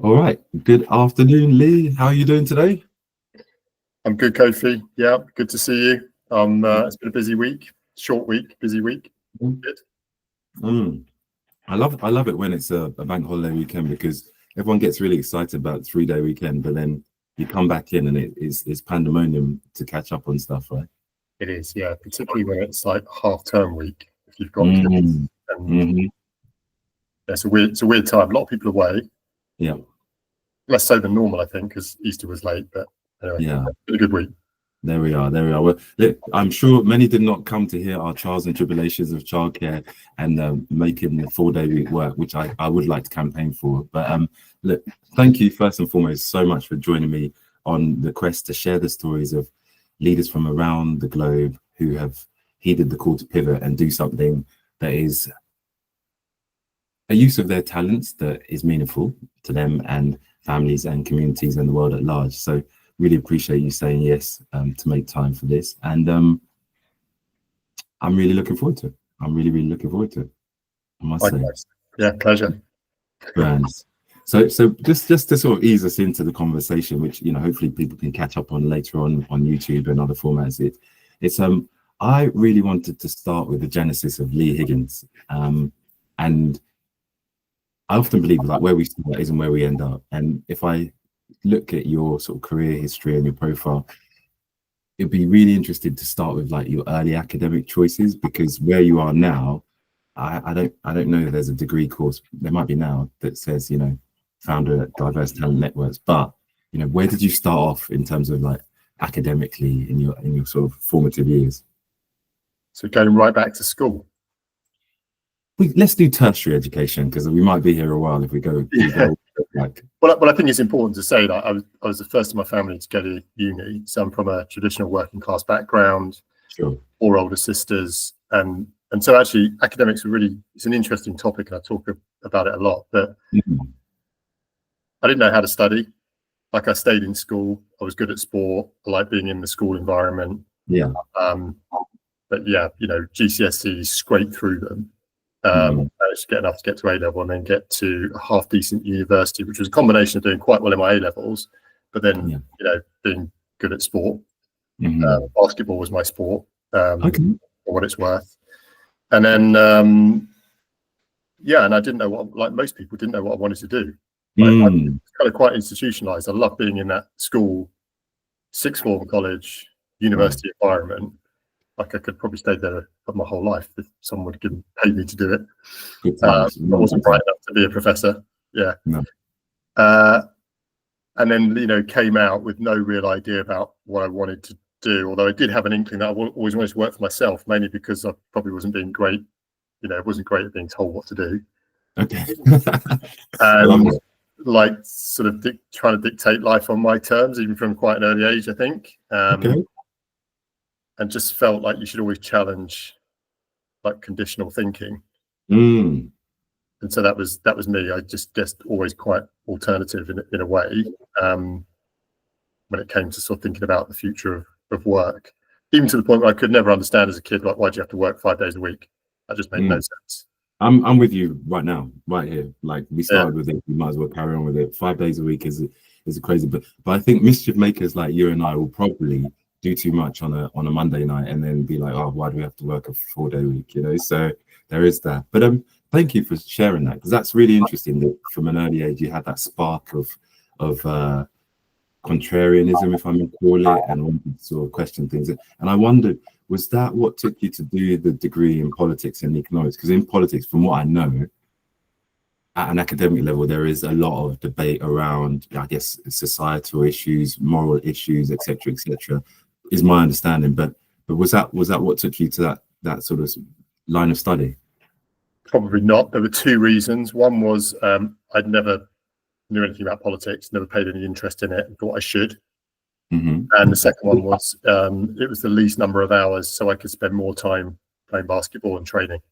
All right. Good afternoon, Lee. How are you doing today? I'm good, Kofi. Yeah, good to see you. It's been a busy week, short week, busy week. Good. Mm. I love it when it's a bank holiday weekend because everyone gets really excited about the 3-day weekend, but then you come back in and it's pandemonium to catch up on stuff, right? It is, yeah, particularly when it's like half-term week. If you've got kids, Mm. and Hmm. it's a weird time. A lot of people away, Yeah, less so than normal, I think, because Easter was late. But anyway, yeah. it's been a good week. There we are. There we are. Well, look, I'm sure many did not come to hear our trials and tribulations of childcare and making the 4-day week work, which I would like to campaign for. But look, thank you first and foremost so much for joining me on the quest to share the stories of leaders from around the globe who have heeded the call to pivot and do something that is a use of their talents that is meaningful to them and families and communities and the world at large. So really appreciate you saying yes to make time for this. And I'm really looking forward to it. I'm really, really looking forward to it, I must say. Likewise. Yeah, pleasure. Brands. So just to sort of ease us into the conversation, which hopefully people can catch up on later on YouTube and other formats. It's I really wanted to start with the genesis of Lee Higgins. And I often believe like where we start isn't where we end up. And if I look at your sort of career history and your profile, it'd be really interesting to start with like your early academic choices, because where you are now, I don't know if there's a degree course, there might be now, that says, founder at Diverse Talent Networks, but where did you start off in terms of like academically in your sort of formative years? So going right back to school. Let's do tertiary education, because we might be here a while if we go. Yeah. Like, Well, I think it's important to say that I was the first in my family to go to uni. So I'm from a traditional working class background, sure. 4 older sisters, and so actually academics it's an interesting topic, and I talk about it a lot. But I didn't know how to study. Like, I stayed in school. I was good at sport. I like being in the school environment. Yeah. But yeah, GCSEs, scraped through them. Managed to get enough to get to A level and then get to a half decent university, which was a combination of doing quite well in my A levels, but then being good at sport. Basketball was my sport, for what it's worth. And then and I didn't know what, like most people, didn't know what I wanted to do. I was kind of quite institutionalized. I loved being in that school, sixth form, college, university environment. Like, I could probably stay there for my whole life if someone would pay me to do it. I wasn't bright enough to be a professor. Yeah. No. And then, came out with no real idea about what I wanted to do. Although I did have an inkling that I always wanted to work for myself, mainly because I probably wasn't being great. It wasn't great at being told what to do. Okay. And like sort of trying to dictate life on my terms, even from quite an early age, I think. And just felt like you should always challenge like conditional thinking. And so that was me. I just always quite alternative in a way, when it came to sort of thinking about the future of work, even to the point where I could never understand as a kid, like, why do you have to work 5 days a week? That just made no sense. I'm with you right now, right here. Like, we started with it, we might as well carry on with it. 5 days a week is crazy, but I think mischief makers like you and I will probably do too much on a Monday night and then be like, oh, why do we have to work a 4-day week? So there is that. But thank you for sharing that, because that's really interesting that from an early age you had that spark of contrarianism, if I may call it, and wanted to sort of question things. And I wondered, was that what took you to do the degree in politics and economics? Because in politics, from what I know, at an academic level, there is a lot of debate around, I guess, societal issues, moral issues, etc., is my understanding. But was that what took you to that sort of line of study? Probably not. There were 2 reasons. One was I'd never knew anything about politics, never paid any interest in it, and thought I should. And the second one was it was the least number of hours, so I could spend more time playing basketball and training.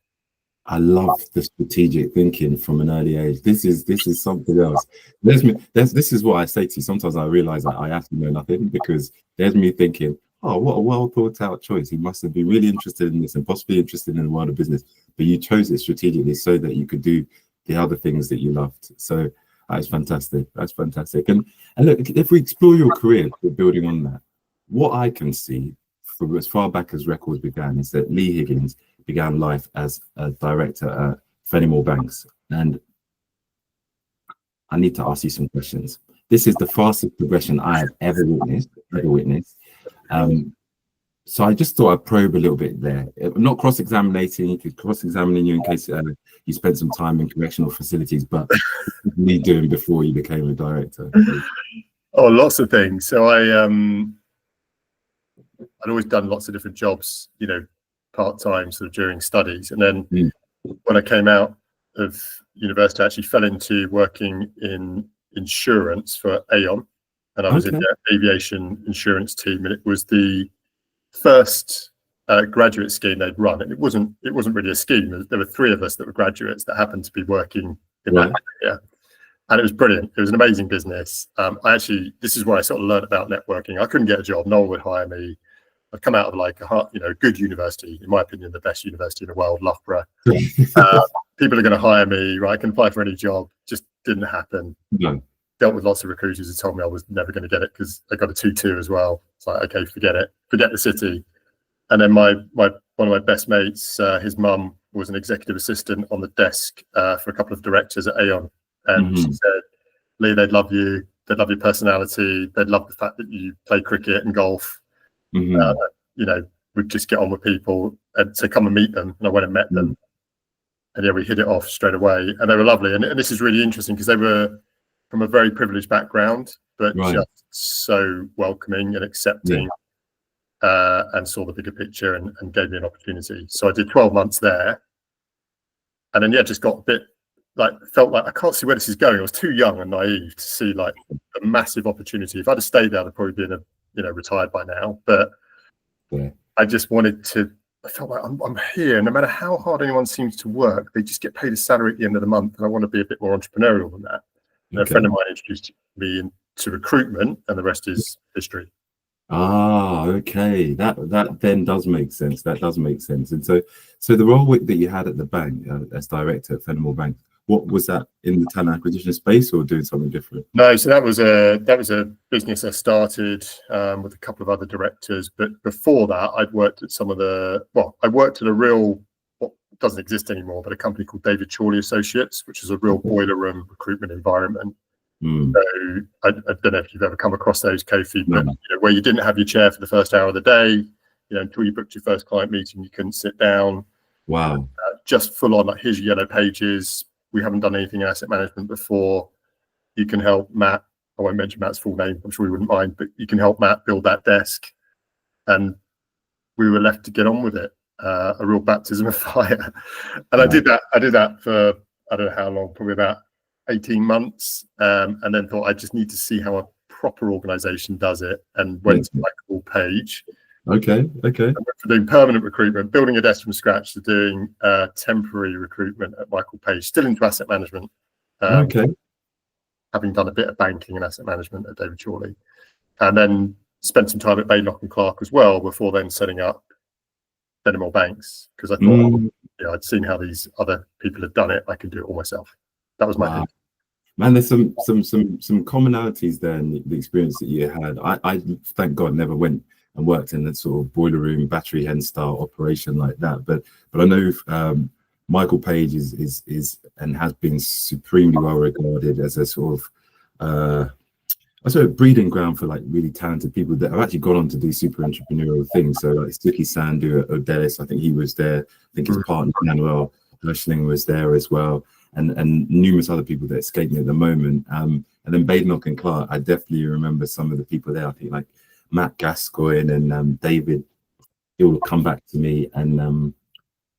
I love the strategic thinking from an early age. This is something else. This is what I say to you. Sometimes I realize that I actually know nothing, because there's me thinking, oh, what a well thought out choice. He must have been really interested in this and possibly interested in the world of business. But you chose it strategically so that you could do the other things that you loved. So That's fantastic. That's fantastic. And look, if we explore your career, building on that, what I can see from as far back as records began is that Lee Higgins began life as a director at Fenimore Banks. And I need to ask you some questions. This is the fastest progression I have ever witnessed. So I just thought I'd probe a little bit there. I'm not cross-examining you in case you spent some time in correctional facilities, but what were you doing before you became a director? Oh, lots of things. So I'd always done lots of different jobs, you know, part-time sort of during studies. And then when I came out of university, I actually fell into working in insurance for Aon. And I was in the aviation insurance team, and it was the first graduate scheme they'd run, and it wasn't really a scheme. There were 3 of us that were graduates that happened to be working in that area, and it was brilliant. It was an amazing business. This is where I sort of learned about networking. I couldn't get a job; no one would hire me. I'd come out of like a good university, in my opinion, the best university in the world, Loughborough. People are going to hire me, right? I can apply for any job. Just didn't happen. No. Dealt with lots of recruiters who told me I was never going to get it because I got a 2-2 as well. It's like, okay, forget it, forget the city. And then one of my best mates, his mum was an executive assistant on the desk for a couple of directors at Aon, and she said, "Lee, they'd love you. They'd love your personality. They'd love the fact that you play cricket and golf. You know, we'd just get on with people, and so come and meet them." And I went and met them, and yeah, we hit it off straight away, and they were lovely. And this is really interesting because they were from a very privileged background, but just so welcoming and accepting, and saw the bigger picture and gave me an opportunity. So I did 12 months there, and then just got a bit felt like I can't see where this is going. I was too young and naive to see like a massive opportunity. If I'd have stayed there, I'd probably been retired by now. But I just wanted to. I felt like I'm here. No matter how hard anyone seems to work, they just get paid a salary at the end of the month, and I want to be a bit more entrepreneurial than that. A friend of mine introduced me into recruitment, and the rest is history. Okay. That then does make sense. That does make sense. And so the role that you had at the bank as director at Fenimore Bank, what was that, in the talent acquisition space or doing something different? No, so that was a business I started with a couple of other directors. But before that, I'd worked at I worked at a real, what doesn't exist anymore, but a company called David Chorley Associates, which is a real boiler room recruitment environment. So I don't know if you've ever come across those, Kofi, but where you didn't have your chair for the first hour of the day, until you booked your first client meeting, you couldn't sit down. Wow. Just full on, like, here's your yellow pages. We haven't done anything in asset management before. You can help Matt. I won't mention Matt's full name. I'm sure he wouldn't mind, but you can help Matt build that desk. And we were left to get on with it. A real baptism of fire. And I did that for, I don't know how long, probably about 18 months. And then thought I just need to see how a proper organization does it, and went to Michael Page. Okay. For doing permanent recruitment, building a desk from scratch, to doing temporary recruitment at Michael Page, still into asset management. Having done a bit of banking and asset management at David Chorley, and then spent some time at Bainlock and Clark as well before then setting up Fenimore Banks, because I thought I'd seen how these other people had done it. I could do it all myself. That was my thing. Man, there's some commonalities there in the experience that you had. I thank God never went and worked in that sort of boiler room, battery hen style operation like that. But I know Michael Page is and has been supremely well regarded as a sort of breeding ground for like really talented people that have actually gone on to do super entrepreneurial things. So like Sticky Sandu at Odelis, I think he was there. I think his partner Manuel Hirschling was there as well, and numerous other people that escaped me at the moment. And then Bainlock and Clark, I definitely remember some of the people there. I think like Matt Gascoigne and David, it will come back to me, and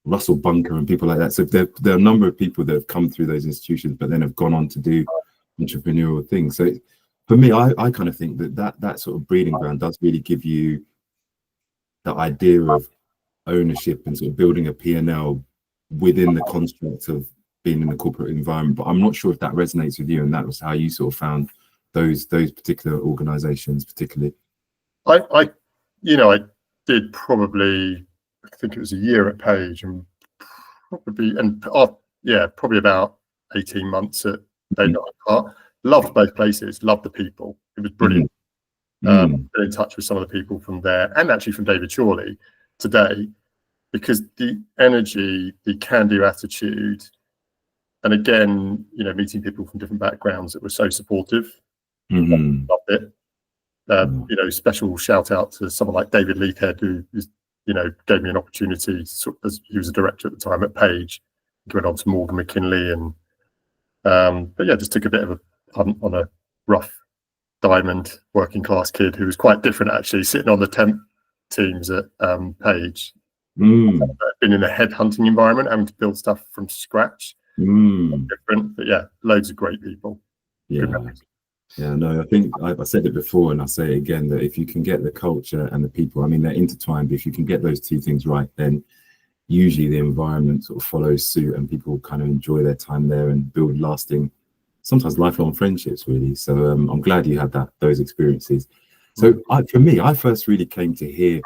Russell Bunker and people like that. So there are a number of people that have come through those institutions, but then have gone on to do entrepreneurial things. So for me, I kind of think that sort of breeding ground does really give you the idea of ownership and sort of building a P&L within the construct of being in the corporate environment. But I'm not sure if that resonates with you, and that was how you sort of found those particular organizations particularly. I did probably, I think it was a year at Page, and probably about 18 months at David Hart. Loved both places, loved the people. It was brilliant. Been in touch with some of the people from there, and actually from David Chorley today, because the energy, the can-do attitude, and again, meeting people from different backgrounds that were so supportive. Loved it. Special shout out to someone like David Leakhead, who is, gave me an opportunity, as he was a director at the time at Page, going on to Morgan McKinley, and but yeah, just took a bit of a punt on a rough diamond working class kid who was quite different, actually, sitting on the temp teams at Page. Been in a headhunting environment, having to build stuff from scratch. Different, but yeah, loads of great people. No, I think I said it before and I say it again, that if you can get the culture and the people, I mean, they're intertwined, but if you can get those two things right, then usually the environment sort of follows suit and people kind of enjoy their time there and build lasting, sometimes lifelong friendships, really. So I'm glad you had those experiences. So for me, I first really came to hear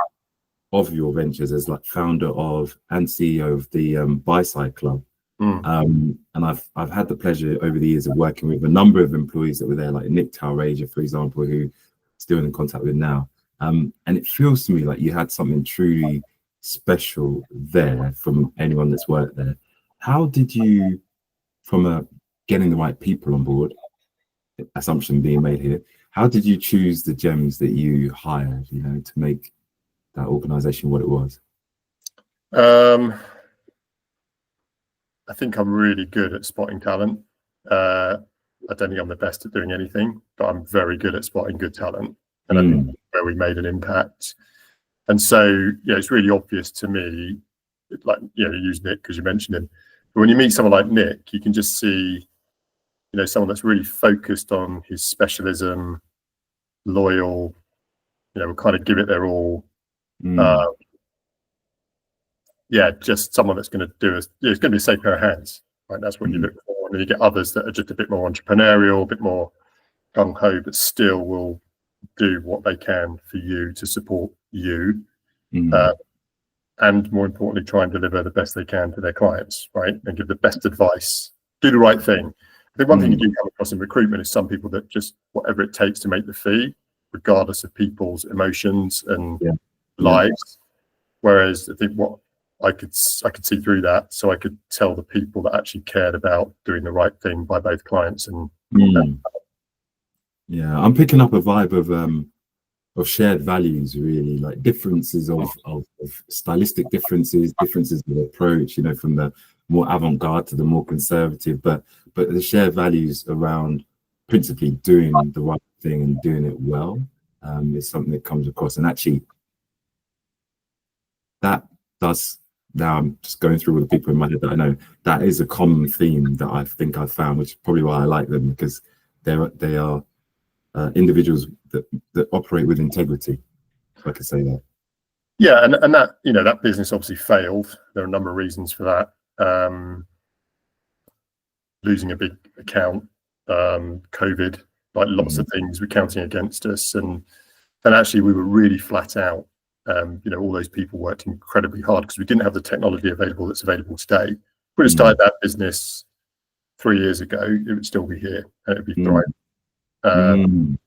of your ventures as like founder of and CEO of the Buy-Side Club. And I've had the pleasure over the years of working with a number of employees that were there, like Nick Talrager, for example, who still in contact with now. And it feels to me like you had something truly special there from anyone that's worked there. How did you, from getting the right people on board, assumption being made here, how did you choose the gems that you hired, to make that organization what it was? I think I'm really good at spotting talent. I don't think I'm the best at doing anything, but I'm very good at spotting good talent, and I think where we made an impact. And so, it's really obvious to me, like, you use Nick because you mentioned him. But when you meet someone like Nick, you can just see, someone that's really focused on his specialism, loyal, will kind of give it their all. Just someone that's going to do it's going to be a safe pair of hands, right? That's what you look for. And then you get others that are just a bit more entrepreneurial, a bit more gung-ho, but still will do what they can for you to support you. And more importantly, try and deliver the best they can to their clients, right? And give the best advice, do the right thing. I think one thing you do come across in recruitment is some people that just, whatever it takes to make the fee, regardless of people's emotions and lives. Whereas I think what I could see through that, so I could tell the people that actually cared about doing the right thing by both clients and I'm picking up a vibe of shared values, really, like differences of stylistic differences of approach, from the more avant-garde to the more conservative, but the shared values around principally doing the right thing and doing it well is something that comes across. And actually that does, now I'm just going through all the people in my head that I know, that is a common theme that I think I've found, which is probably why I like them, because they are individuals that operate with integrity, if I could say that. Yeah, and that, that business obviously failed. There are a number of reasons for that. Losing a big account, COVID, like lots of things were counting against us, and actually we were really flat out. All those people worked incredibly hard because we didn't have the technology available that's available today. If we'd have started that business 3 years ago, it would still be here and it would be thriving. And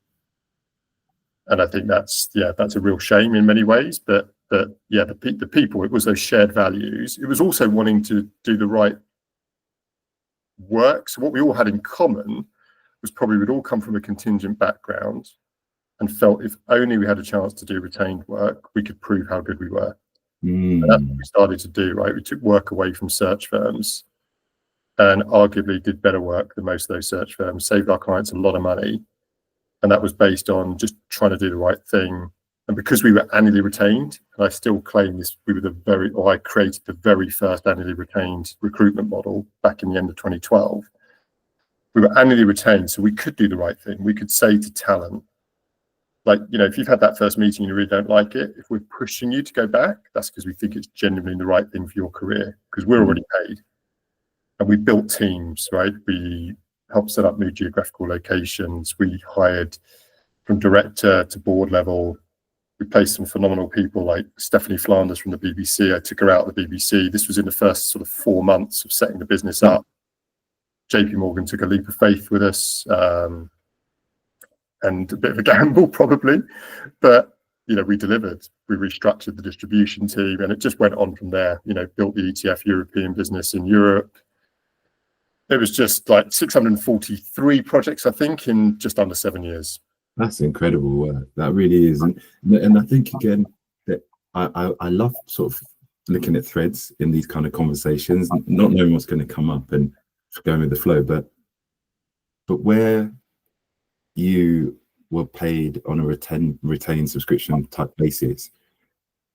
I think that's a real shame in many ways. But the people, it was those shared values. It was also wanting to do the right work. So what we all had in common was probably we'd all come from a contingent background and felt if only we had a chance to do retained work, we could prove how good we were. And that's what we started to do, right? We took work away from search firms and arguably did better work than most of those search firms, saved our clients a lot of money. And that was based on just trying to do the right thing. And because we were annually retained, and I still claim this, I created the very first annually retained recruitment model back in the end of 2012. We were annually retained, so we could do the right thing. We could say to talent, like, if you've had that first meeting and you really don't like it, if we're pushing you to go back, that's because we think it's genuinely the right thing for your career, because we're already paid. And we built teams, right? We helped set up new geographical locations. We hired from director to board level. We placed some phenomenal people like Stephanie Flanders from the BBC. I took her out of the BBC. This was in the first sort of 4 months of setting the business up. JP Morgan took a leap of faith with us, and a bit of a gamble probably, but we delivered. We restructured the distribution team, and it just went on from there. Built the ETF European business in Europe. It was just like 643 projects, I think, in just under 7 years. That's incredible work. That really is, and I think again that I love sort of looking at threads in these kind of conversations, not knowing what's going to come up and going with the flow, but where you were paid on a retained subscription type basis,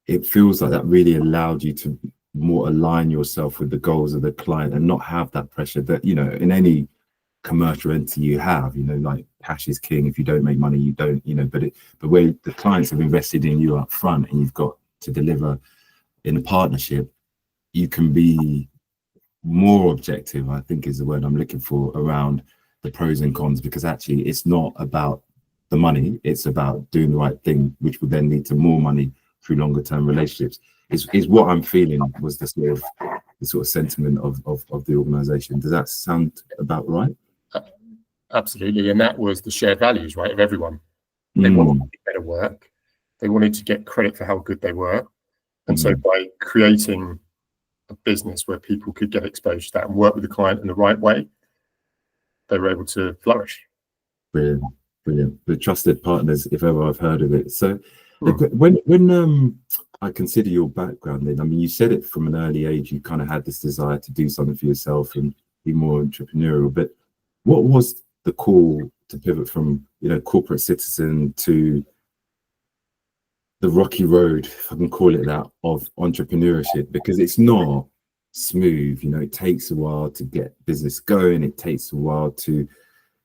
it feels like that really allowed you to more align yourself with the goals of the client and not have that pressure that in any commercial entity you have, like cash is king. If you don't make money, you don't, but where the clients have invested in you up front and you've got to deliver in a partnership, you can be more objective, I think is the word I'm looking for, around the pros and cons, because actually it's not about the money, it's about doing the right thing, which would then lead to more money through longer term relationships, is what I'm feeling was the sort of sentiment of the organization. Does that sound about right? Absolutely. And that was the shared values, right, of everyone. They wanted to do better work. They wanted to get credit for how good they were. And so by creating a business where people could get exposed to that and work with the client in the right way, they were able to flourish. Brilliant. The trusted partners, if ever I've heard of it. So when I consider your background, then, I mean, you said it from an early age, you kind of had this desire to do something for yourself and be more entrepreneurial. But what was the call to pivot from, corporate citizen to the rocky road, if I can call it that, of entrepreneurship? Because it's not smooth, it takes a while to get business going. It takes a while to,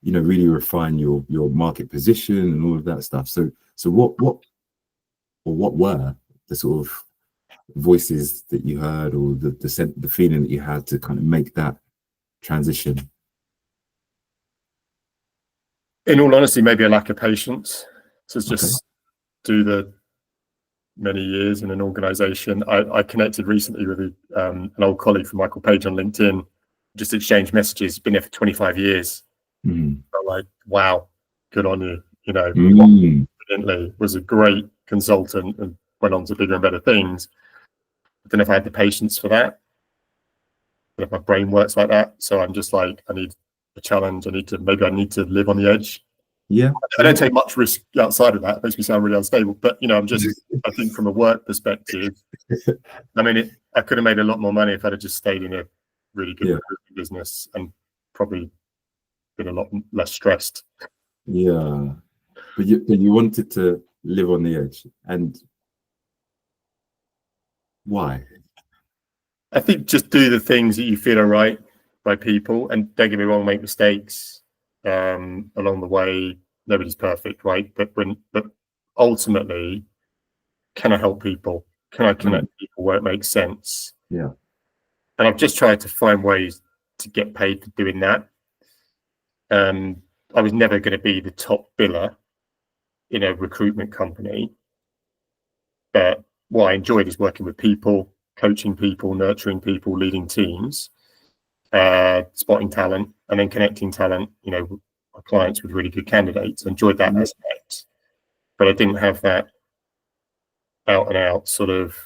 really refine your market position and all of that stuff. So what were the sort of voices that you heard, or the feeling that you had to kind of make that transition? In all honesty, maybe a lack of patience to just do the many years in an organization. I connected recently with an old colleague from Michael Page on LinkedIn, just exchanged messages, been there for 25 years. I'm like, wow, good on you. Evidently was a great consultant and went on to bigger and better things. I don't know if I had the patience for that. I don't know if my brain works like that. So I'm just like, I need a challenge. I need to live on the edge. Yeah. I don't take much risk outside of that. It makes me sound really unstable. But I'm just, I think from a work perspective, I mean, I could have made a lot more money if I'd have just stayed in a really good recruitment business and probably been a lot less stressed. Yeah. But you wanted to live on the edge. And why? I think just do the things that you feel are right by people, and don't get me wrong, make mistakes along the way. Nobody's perfect, right? But ultimately, can I help people? Can I connect people where it makes sense? Yeah. And I've just tried to find ways to get paid for doing that. I was never going to be the top biller in a recruitment company, but what I enjoyed is working with people, coaching people, nurturing people, leading teams, spotting talent, and then connecting talent, our clients with really good candidates. I enjoyed that aspect, but I didn't have that out and out sort of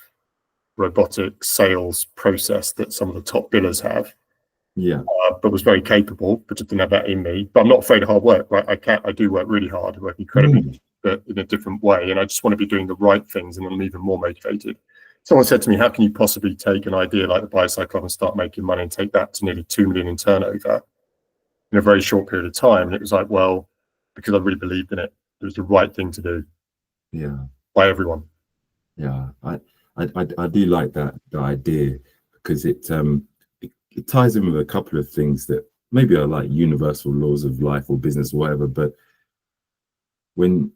robotic sales process that some of the top billers have. Yeah. But was very capable, but just didn't have that in me. But I'm not afraid of hard work, right? I do work really hard, I work incredibly, but in a different way. And I just want to be doing the right things, and I'm even more motivated. Someone said to me, how can you possibly take an idea like the Biocide Club and start making money and take that to nearly 2 million in turnover in a very short period of time? And it was like, well, because I really believed in it. It was the right thing to do. Yeah. By everyone. Yeah. I do like that, the idea, because it ties in with a couple of things that maybe are like universal laws of life or business or whatever. But when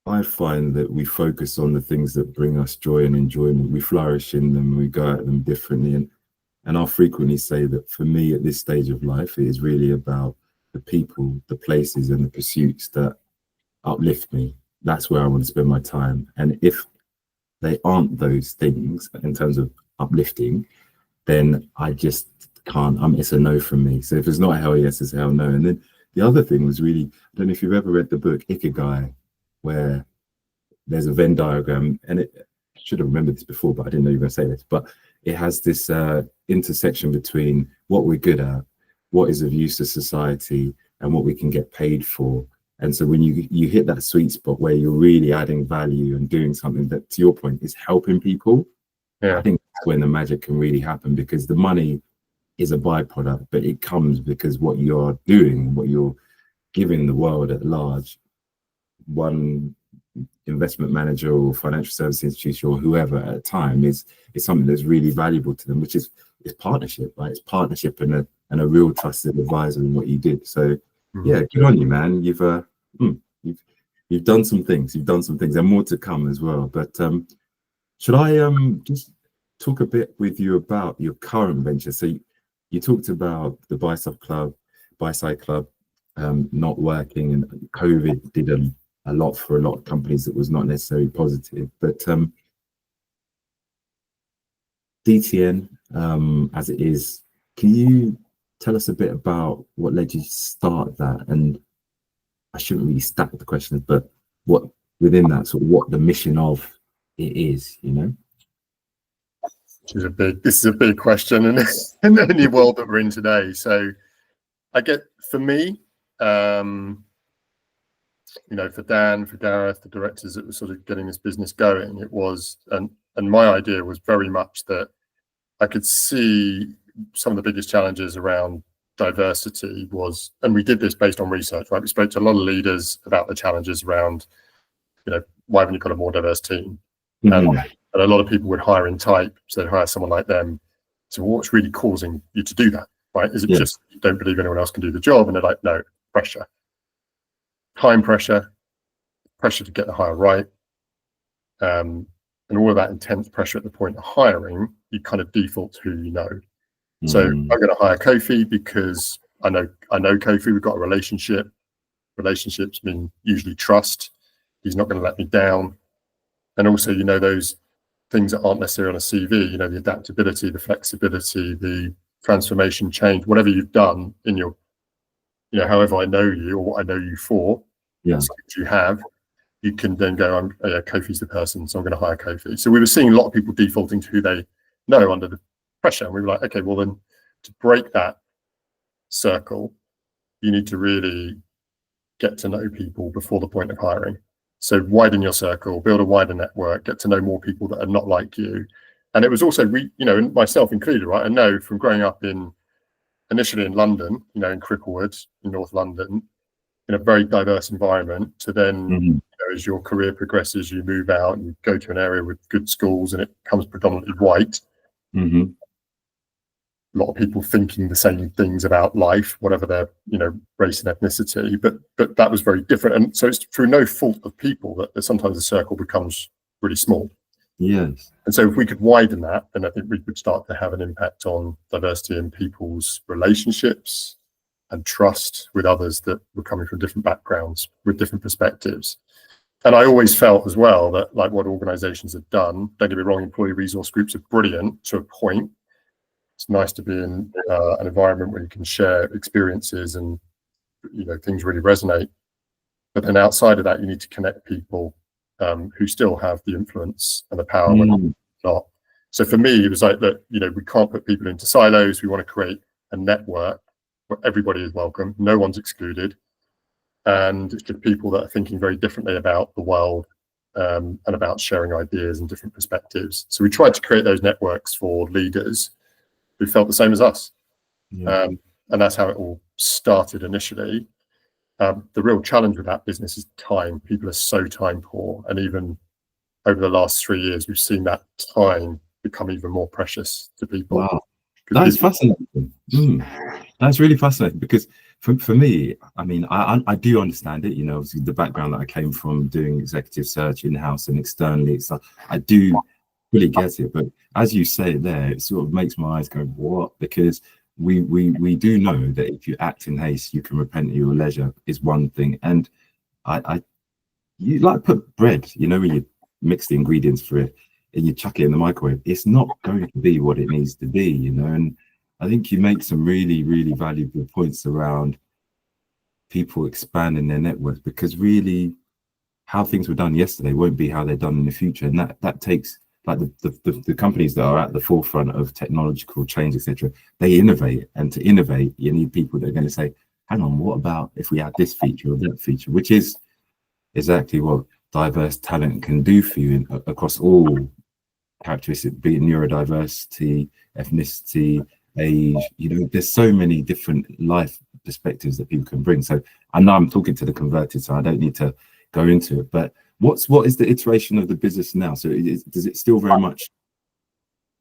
I find that we focus on the things that bring us joy and enjoyment, we flourish in them, we go at them differently. And I'll frequently say that for me at this stage of life, it is really about the people, the places and the pursuits that uplift me. That's where I want to spend my time. And if they aren't those things in terms of uplifting, then I can't. It's a no from me. So if it's not a hell yes, it's a hell no. And then the other thing was really, I don't know if you've ever read the book Ikigai, where there's a Venn diagram, and I should have remembered this before, but I didn't know you were going to say this. But it has this intersection between what we're good at, what is of use to society, and what we can get paid for. And so when you hit that sweet spot where you're really adding value and doing something that, to your point, is helping people, I think that's when the magic can really happen, because the money is a byproduct, but it comes because what you're doing, what you're giving the world at large, one investment manager or financial service institution or whoever at a time, is something that's really valuable to them, which is partnership, right? It's partnership and a real trusted advisor in what you did. So yeah, good on you, man. You've done some things. You've done some things, and more to come as well. But should I just talk a bit with you about your current venture? So you talked about the buy side club not working, and COVID did a lot for a lot of companies that was not necessarily positive. But DTN, as it is, can you tell us a bit about what led you to start that? And I shouldn't really stack the questions, but what within that, sort of what the mission of it is, you know? This is a big question in any world that we're in today. So I get, for me, for Dan, for Gareth, the directors that were sort of getting this business going, it was, and my idea was very much that I could see some of the biggest challenges around diversity was, and we did this based on research, right? We spoke to a lot of leaders about the challenges around, why haven't you got a more diverse team? And a lot of people would hire in type, so they'd hire someone like them. So what's really causing you to do that, right? Is it just you don't believe anyone else can do the job? And they're like, no, pressure. Time pressure to get the hire right. And all of that intense pressure at the point of hiring, you kind of default to who you know. So I'm going to hire Kofi because I know Kofi, we've got a relationship. Relationships mean usually trust. He's not going to let me down. And also, those things that aren't necessarily on a CV, the adaptability, the flexibility, the transformation, change, whatever you've done in your, however I know you or what I know you for, you have, you can then go, Kofi's the person, so I'm going to hire Kofi. So we were seeing a lot of people defaulting to who they know under the pressure. And we were like, okay, well then to break that circle, you need to really get to know people before the point of hiring. So widen your circle, build a wider network, get to know more people that are not like you. And it was also, myself included, right? I know from growing up initially in London, in Cricklewood, in North London, in a very diverse environment, to then, as your career progresses, you move out and you go to an area with good schools and it becomes predominantly white. A lot of people thinking the same things about life, whatever their, race and ethnicity, but that was very different. And so it's through no fault of people that sometimes the circle becomes really small. Yes. And so if we could widen that, then I think we would start to have an impact on diversity in people's relationships and trust with others that were coming from different backgrounds with different perspectives. And I always felt as well that, like, what organizations have done, don't get me wrong, employee resource groups are brilliant to a point. It's nice to be in an environment where you can share experiences and, things really resonate. But then outside of that, you need to connect people who still have the influence and the power when not. So for me, it was like that, we can't put people into silos. We want to create a network where everybody is welcome. No one's excluded. And it's just people that are thinking very differently about the world and about sharing ideas and different perspectives. So we tried to create those networks for leaders who felt the same as us. And that's how it all started initially. The real challenge with that business is time. People are so time poor. And even over the last 3 years, we've seen that time become even more precious to people. Wow. That's fascinating. That's really fascinating, because for me, I mean, I do understand it, obviously the background that I came from, doing executive search in-house and externally. So I do really get it. But as you say it there, it sort of makes my eyes go, what? Because we do know that if you act in haste, you can repent at your leisure, is one thing. And you like put bread, when you mix the ingredients for it and you chuck it in the microwave, it's not going to be what it needs to be, and I think you make some really, really valuable points around people expanding their networks, because really how things were done yesterday won't be how they're done in the future. And that takes, like, the companies that are at the forefront of technological change, etc., they innovate. And to innovate, you need people that are going to say, hang on, what about if we add this feature or that feature, which is exactly what diverse talent can do for you across all characteristics, be it neurodiversity, ethnicity, age. There's so many different life perspectives that people can bring. So I know I'm talking to the converted, so I don't need to go into it, but what is the iteration of the business now? So does it still very much,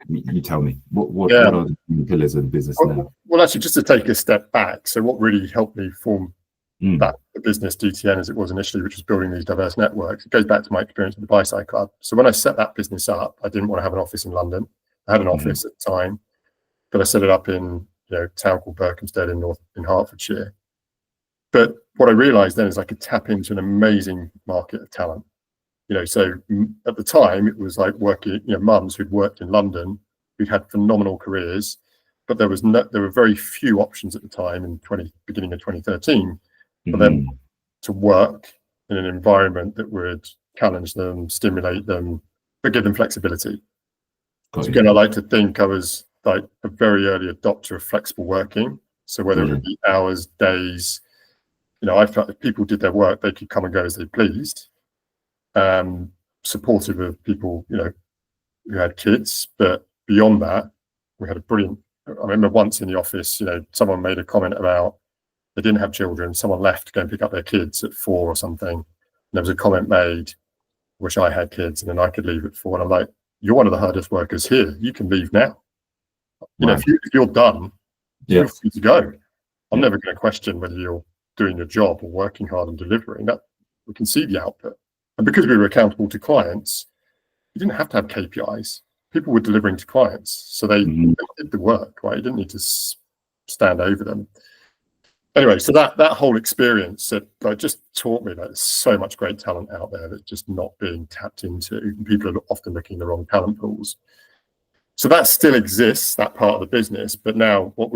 you tell me, what are the pillars of the business now? Well, actually, just to take a step back, so what really helped me form that the business DTN as it was initially, which was building these diverse networks, it goes back to my experience with the Buy-Side Club. So when I set that business up, I didn't want to have an office in London. I had an office at the time, but I set it up in a town called Berkhamsted in Hertfordshire. But what I realized then is I could tap into an amazing market of talent. So at the time it was like working, mums who'd worked in London, who'd had phenomenal careers, but there were very few options at the time in beginning of 2013 for them to work in an environment that would challenge them, stimulate them, but give them flexibility. So again, I like to think I was like a very early adopter of flexible working. So whether it be hours, days, I felt if people did their work, they could come and go as they pleased. Supportive of people, who had kids, but beyond that, we had a brilliant. I remember once in the office, someone made a comment about they didn't have children. Someone left to go and pick up their kids at 4 or something. And there was a comment made, "Wish I had kids, and then I could leave at 4." And I'm like, "You're one of the hardest workers here. You can leave now. If you're done, you're free to go. I'm never going to question whether you're doing your job or working hard and delivering. That we can see the output." And because we were accountable to clients, you didn't have to have KPIs. People were delivering to clients, so they did the work, right? You didn't need to stand over them. Anyway, so that whole experience just taught me that there's so much great talent out there that's just not being tapped into. And people are often looking in the wrong talent pools. So that still exists, that part of the business. But now what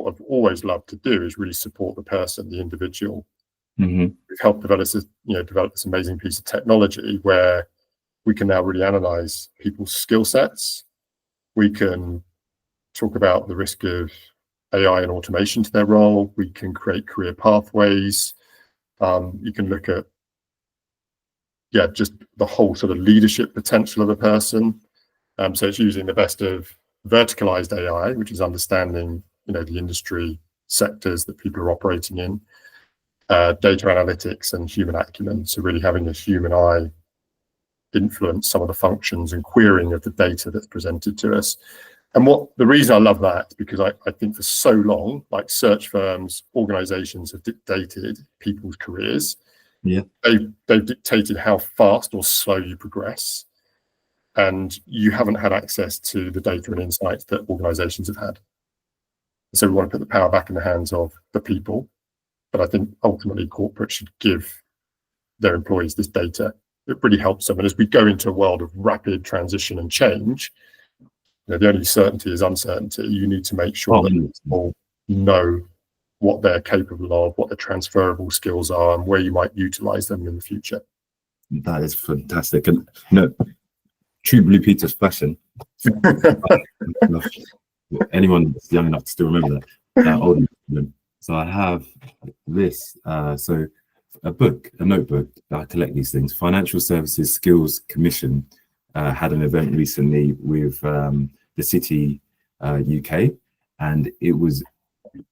I've always loved to do is really support the person, the individual. We've helped develop this amazing piece of technology where we can now really analyze people's skill sets. We can talk about the risk of AI and automation to their role. We can create career pathways. You can look at just the whole sort of leadership potential of a person. So it's using the best of verticalized AI, which is understanding the industry sectors that people are operating in, data analytics and human acumen. So really having a human eye influence some of the functions and querying of the data that's presented to us. And the reason I love that is because I think for so long, like search firms, organizations have dictated people's careers. They've dictated how fast or slow you progress. And you haven't had access to the data and insights that organizations have had. So we want to put the power back in the hands of the people. But I think ultimately corporate should give their employees this data. It really helps them. And as we go into a world of rapid transition and change, the only certainty is uncertainty. You need to make sure that people know what they're capable of, what their transferable skills are, and where you might utilize them in the future. That is fantastic. And true Blue Peter's fashion. Anyone that's young enough to still remember that old. So I have this. So a notebook. I collect these things. Financial Services Skills Commission had an event recently with the City UK, and it was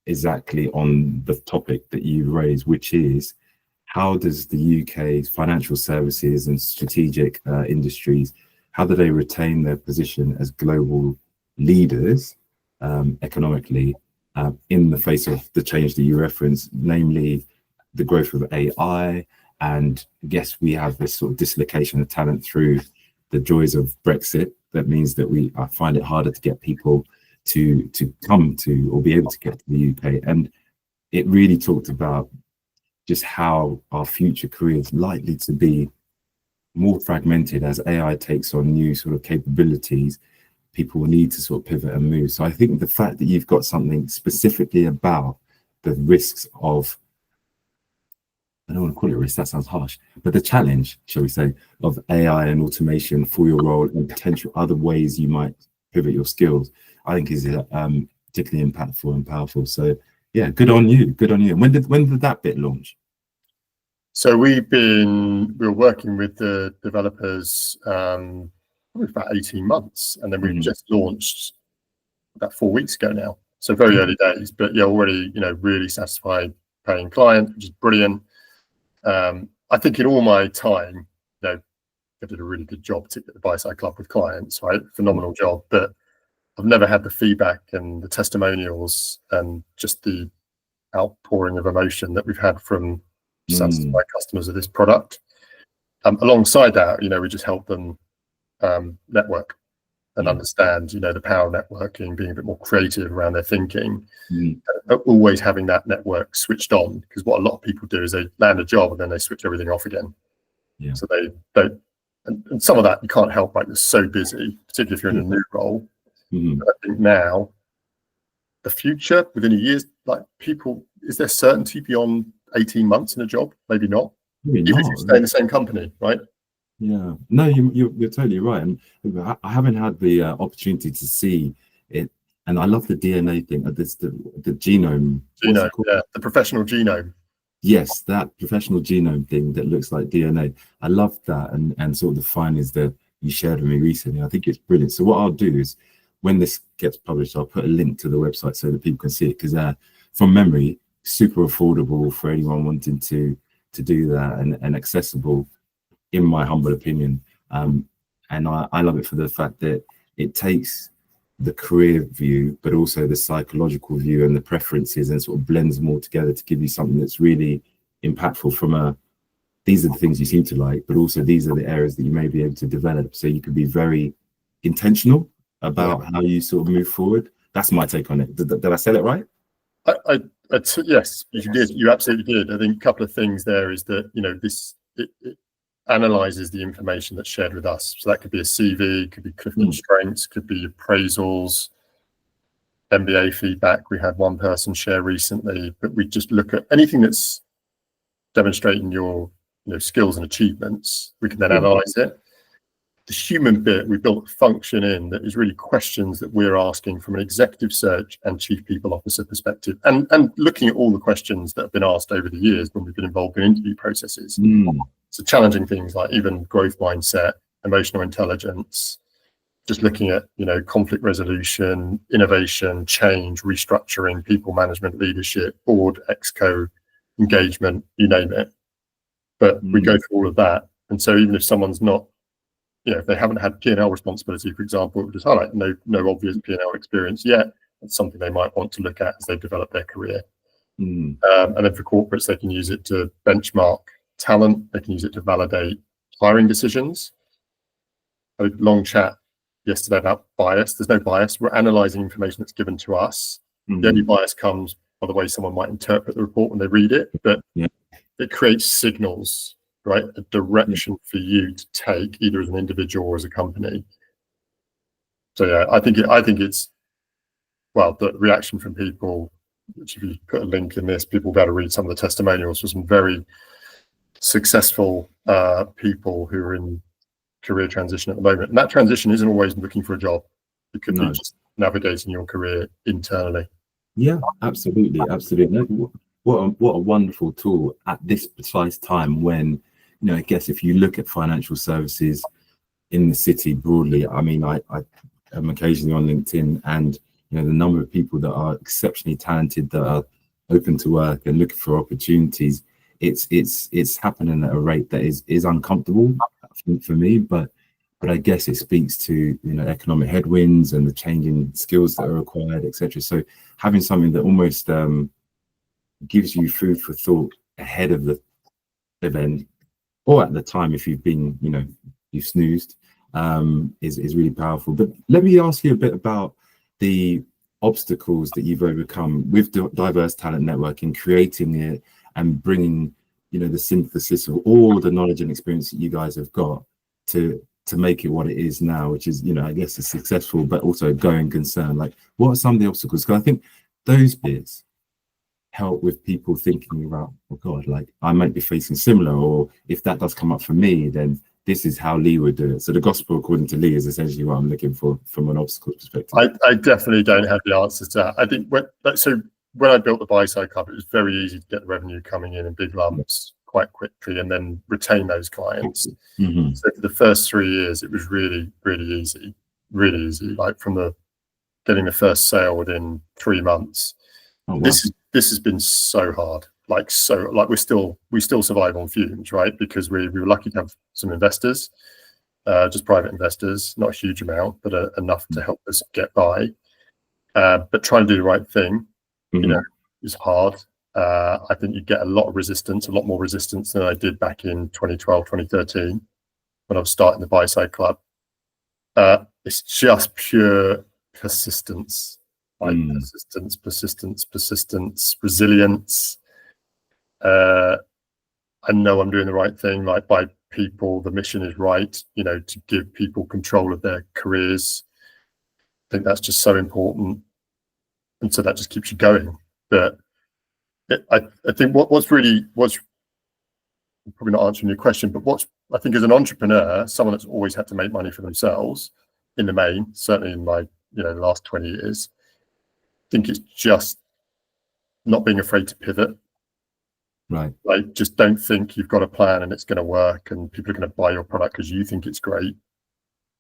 exactly on the topic that you raised, which is how does the UK's financial services and strategic industries, how do they retain their position as global leaders economically in the face of the change that you referenced, namely the growth of AI? And yes, we have this sort of dislocation of talent through the joys of Brexit. That means that I find it harder to get people to come to or be able to get to the UK. And it really talked about just how our future career is likely to be more fragmented as AI takes on new sort of capabilities. people will need to sort of pivot and move. So I think the fact that you've got something specifically about the risks of, I don't want to call it risk, that sounds harsh, but the challenge, shall we say, of AI and automation for your role and potential other ways you might pivot your skills, I think is particularly impactful and powerful. So yeah, good on you, good on you. And when did that bit launch? So we were working with the developers probably about 18 months, and then we've just launched about 4 weeks ago now. So very early days, but yeah, already, you know, really satisfied paying client, which is brilliant. I think in all my time, you know, I did a really good job to get the Buy Side Club with clients, right? Phenomenal job, but I've never had the feedback and the testimonials and just the outpouring of emotion that we've had from satisfied customers of this product. Alongside that, you know, we just help them network and understand, you know, the power of networking, being a bit more creative around their thinking, always having that network switched on, because what a lot of people do is they land a job and then they switch everything off again. So they don't, and some of that you can't help, right? You're so busy, particularly if you're in a new role. But I think now, the future within a year, like people, is there certainty beyond 18 months in a job? Maybe not. Even if you stay in the same company, right? Yeah, no, you're totally right. And I haven't had the opportunity to see it, and I love the DNA thing. This the genome. Genome, yeah, the professional genome. Yes, that professional genome thing that looks like DNA. I love that, and sort of the findings that you shared with me recently. I think it's brilliant. So what I'll do is, when this gets published, I'll put a link to the website so that people can see it, because from memory, super affordable for anyone wanting to do that, and accessible, in my humble opinion. And I love it for the fact that it takes the career view, but also the psychological view and the preferences, and sort of blends them all together to give you something that's really impactful from these are the things you seem to like, but also these are the areas that you may be able to develop. So you could be very intentional about how you sort of move forward. That's my take on it. Did I sell it right? Yes, you did. You absolutely did. I think a couple of things there is that, you know, it analyzes the information that's shared with us. So that could be a CV, could be Clifton Strengths, could be appraisals, MBA feedback. We had one person share recently, but we just look at anything that's demonstrating your, you know, skills and achievements. We can then analyze it. The human bit, we built a function in that is really questions that we're asking from an executive search and chief people officer perspective, and looking at all the questions that have been asked over the years when we've been involved in interview processes. So challenging things like even growth mindset, emotional intelligence, just looking at, you know, conflict resolution, innovation, change, restructuring, people management, leadership, board, exco, engagement, you name it. But we go through all of that. And so even if someone's not, you know, if they haven't had P&L responsibility, for example, it would just highlight no obvious P&L experience yet. That's something they might want to look at as they develop their career. And then for corporates, they can use it to benchmark talent. They can use it to validate hiring decisions. A long chat yesterday about bias. There's no bias. We're analysing information that's given to us. The only bias comes by the way someone might interpret the report when they read it, but it creates signals, right? A direction for you to take, either as an individual or as a company. So yeah, I think it's, well, the reaction from people, which if you put a link in this, people will be able to read some of the testimonials for some very successful people who are in career transition at the moment. And that transition isn't always looking for a job. It could be just navigating your career internally. Yeah, absolutely. What a wonderful tool at this precise time when, you know, I guess if you look at financial services in the city broadly, I mean, I am occasionally on LinkedIn, and, you know, the number of people that are exceptionally talented, that are open to work and looking for opportunities, it's happening at a rate that is uncomfortable for me, but I guess it speaks to, you know, economic headwinds and the changing skills that are required, etc. So having something that almost gives you food for thought ahead of the event, or at the time if you've been, you know, you've snoozed, is really powerful. But let me ask you a bit about the obstacles that you've overcome with diverse talent networking, creating it and bringing, you know, the synthesis of all the knowledge and experience that you guys have got to to make it what it is now, which is, I guess, a successful but also a going concern? Like, what are some of the obstacles? Because I think those bits help with people thinking about, oh God, like I might be facing similar, or if that does come up for me, then this is how Lee would do it. So the gospel according to Lee is essentially what I'm looking for from an obstacle perspective. I definitely don't have the answers to that. I think when I built the buy side club, it was very easy to get the revenue coming in big lumps quite quickly and then retain those clients. Mm-hmm. So for the first 3 years, it was really, really easy. Like from getting the first sale within 3 months. Oh, wow. This has been so hard. Like we still survive on fumes, right? Because we were lucky to have some investors, just private investors, not a huge amount, but enough to help us get by. But trying to do the right thing, is hard. I think you get a lot more resistance than I did back in 2012, 2013, when I was starting the buy side club. It's just pure persistence, like persistence, resilience. I know I'm doing the right thing, like by people, the mission is right, to give people control of their careers. I think that's just so important. And so that just keeps you going. But I think what's probably not answering your question, but I think as an entrepreneur, someone that's always had to make money for themselves in the main, certainly in my, the last 20 years, I think it's just not being afraid to pivot. Right. Like, just don't think you've got a plan and it's going to work and people are going to buy your product because you think it's great.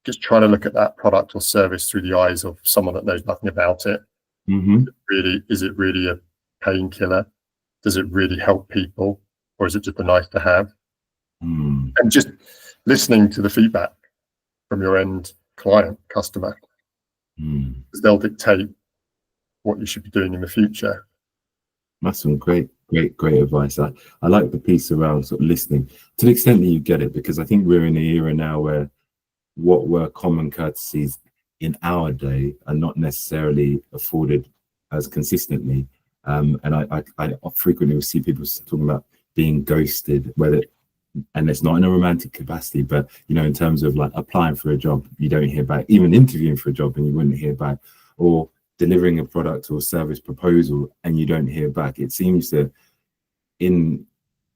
Just try to look at that product or service through the eyes of someone that knows nothing about it. Mm-hmm. Is it really a painkiller? Does it really help people, or is it just a nice to have? And just listening to the feedback from your end customer, because they'll dictate what you should be doing in the future. That's some great advice. I like the piece around sort of listening to the extent that you get it, because I think we're in an era now where what were common courtesies in our day are not necessarily afforded as consistently. And I frequently will see people talking about being ghosted, and it's not in a romantic capacity, but in terms of like applying for a job, you don't hear back, even interviewing for a job and you wouldn't hear back, or delivering a product or service proposal and you don't hear back. It seems that in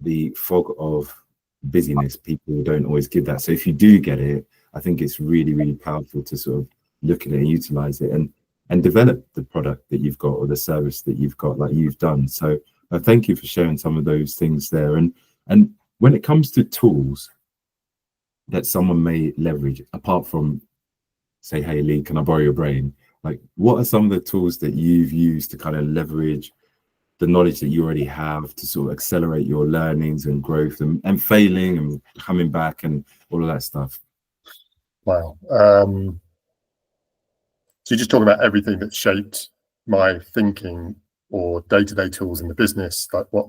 the fog of busyness, people don't always give that. So if you do get it, I think it's really, really powerful to sort of look at it and utilize it and develop the product that you've got or the service that you've got, like you've done. So thank you for sharing some of those things there. And when it comes to tools that someone may leverage, apart from say, hey Lee, can I borrow your brain? Like, what are some of the tools that you've used to kind of leverage the knowledge that you already have to sort of accelerate your learnings and growth and failing and coming back and all of that stuff? Wow. So you're just talking about everything that shaped my thinking or day-to-day tools in the business, like what?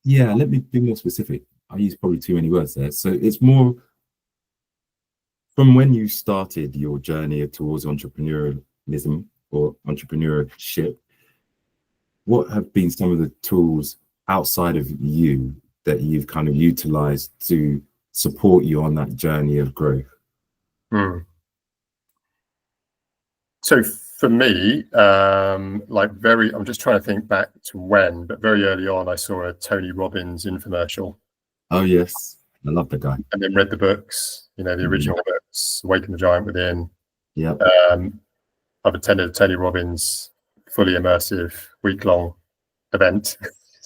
Yeah, let me be more specific. I use probably too many words there. So it's more from when you started your journey towards entrepreneurialism or entrepreneurship, what have been some of the tools outside of you that you've kind of utilized to support you on that journey of growth? So for me, I'm just trying to think back to when, but very early on, I saw a Tony Robbins infomercial. Oh, yes. I love the guy. And then read the books, the original books, Awaken the Giant Within. Yeah. I've attended a Tony Robbins fully immersive week-long event.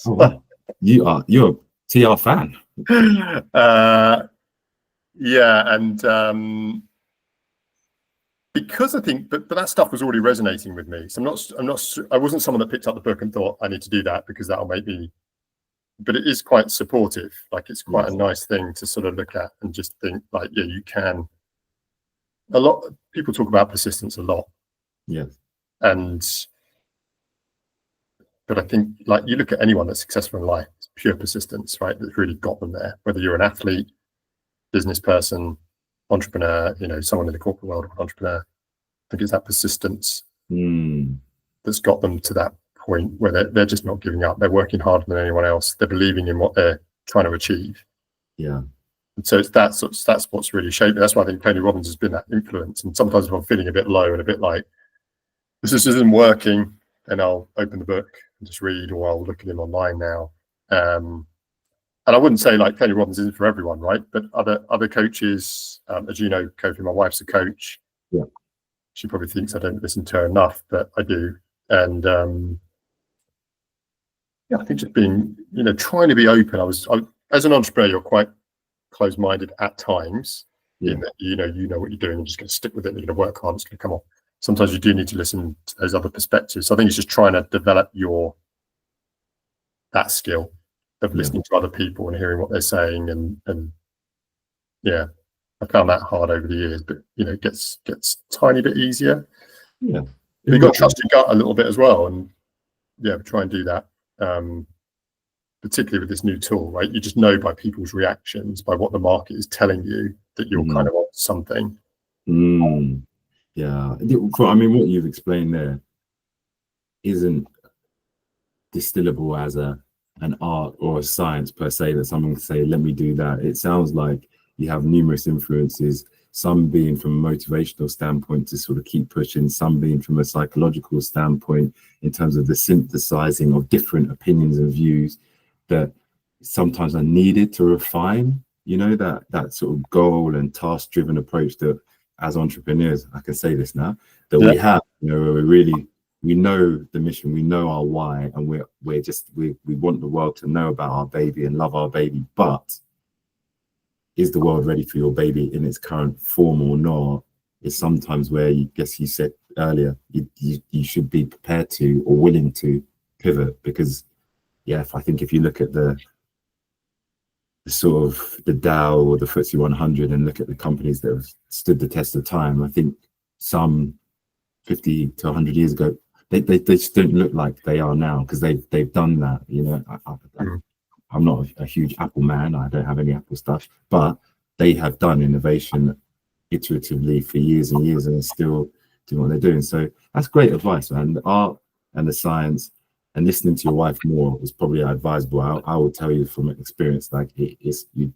Oh, wow. You're a TR fan. Yeah, and because I think, but that stuff was already resonating with me. So I wasn't someone that picked up the book and thought I need to do that because that'll make me. But it is quite supportive. Like, it's quite a nice thing to sort of look at and just think, like, yeah, you can. A lot of people talk about persistence a lot. Yeah. But I think, like, you look at anyone that's successful in life, it's pure persistence, right? That's really got them there. Whether you're an athlete, business person, entrepreneur, someone in the corporate world, an entrepreneur. I think it's that persistence that's got them to that point where they're just not giving up. They're working harder than anyone else. They're believing in what they're trying to achieve. Yeah. And so that's what's really shaped me. That's why I think Tony Robbins has been that influence. And sometimes if I'm feeling a bit low and a bit like this isn't working, then I'll open the book and just read, or I'll look at him online now. And I wouldn't say like Tony Robbins isn't for everyone, right? But other coaches, as you know, Kofi, my wife's a coach. Yeah. She probably thinks I don't listen to her enough, but I do. And yeah, I think just being, trying to be open. As an entrepreneur, you're quite closed-minded at times. Yeah. In that you know what you're doing, and just going to stick with it, and you're going to work hard, it's going to come off. Sometimes you do need to listen to those other perspectives. So I think it's just trying to develop that skill of listening to other people and hearing what they're saying, and yeah, I found that hard over the years, but it gets a tiny bit easier. Yeah, you've got to trust your gut a little bit as well, and yeah, try and do that. Particularly with this new tool, right? You just know by people's reactions, by what the market is telling you, that you're kind of on something. Yeah, I mean, what you've explained there isn't distillable as an art or a science per se, that someone can say, let me do that. It sounds like you have numerous influences, some being from a motivational standpoint to sort of keep pushing, some being from a psychological standpoint in terms of the synthesizing of different opinions and views that sometimes are needed to refine, that sort of goal and task-driven approach that as entrepreneurs, I can say this now, that we have, we know the mission, we know our why, and we want the world to know about our baby and love our baby. But is the world ready for your baby in its current form or not? Is sometimes where you said earlier, you should be prepared to or willing to pivot, because I think if you look at the sort of the Dow or the FTSE 100 and look at the companies that have stood the test of time, I think some 50 to 100 years ago, they just don't look like they are now, because they've done that. I'm not a huge Apple man. I don't have any Apple stuff, but they have done innovation iteratively for years and years, and are still doing what they're doing. So that's great advice, man. The art and the science and listening to your wife more is probably advisable. I will tell you from experience, like it's good